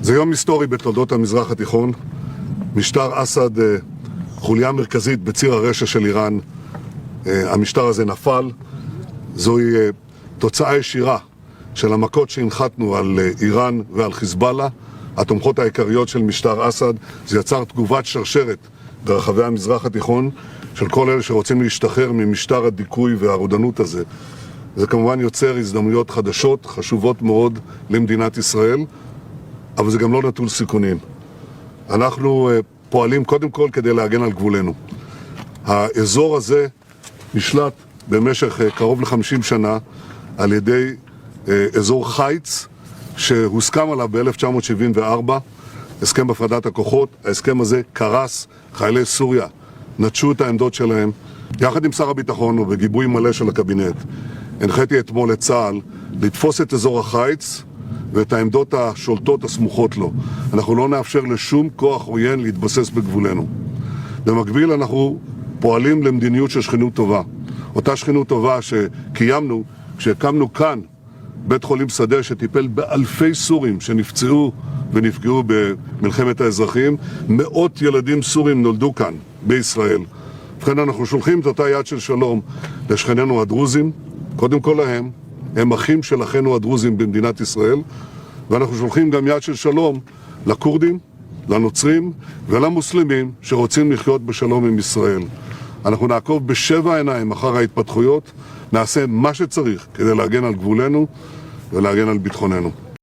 זה יום היסטורי בתולדות המזרח התיכון. משטר אסד, חוליה מרכזית בציר הרשע של איראן. המשטר הזה נפל. זוהי תוצאה ישירה של המכות שהנחתנו על איראן ועל חיזבאללה, התומכות העיקריות של משטר אסד. זה יצר תגובת שרשרת ברחבי המזרח התיכון של כל אלה שרוצים להשתחרר ממשטר הדיכוי והרודנות הזה. זה כמובן יוצר הזדמנויות חדשות, חשובות מאוד למדינת ישראל, אבל זה גם לא נטול סיכונים. אנחנו פועלים קודם כל כדי להגן על גבולנו. האזור הזה נשלט במשך קרוב ל-50 שנה על ידי אזור חיץ שהוסכם עליו ב-1974, הסכם הפרדת הכוחות. ההסכם הזה קרס, חיילי סוריה נטשו את העמדות שלהם. יחד עם שר הביטחון ובגיבוי מלא של הקבינט, הנחיתי אתמול את צה"ל לתפוס את אזור החיץ ואת העמדות השולטות הסמוכות לו. אנחנו לא נאפשר לשום כוח עוין להתבסס בגבולנו. במקביל אנחנו פועלים למדיניות של שכנות טובה. אותה שכנות טובה שקיימנו כשהקמנו כאן בית חולים שדה שטיפל באלפי סורים שנפצעו ונפגעו במלחמת האזרחים. מאות ילדים סורים נולדו כאן בישראל. ובכן אנחנו שולחים את אותה יד של שלום לשכנינו הדרוזים, קודם כל להם, הם אחים של אחינו הדרוזים במדינת ישראל, ואנחנו שולחים גם יד של שלום לקורדים, לנוצרים ולמוסלמים שרוצים לחיות בשלום עם ישראל. אנחנו נעקוב בשבע עיניים אחר ההתפתחויות, נעשה מה שצריך כדי להגן על גבולנו ולהגן על ביטחוננו.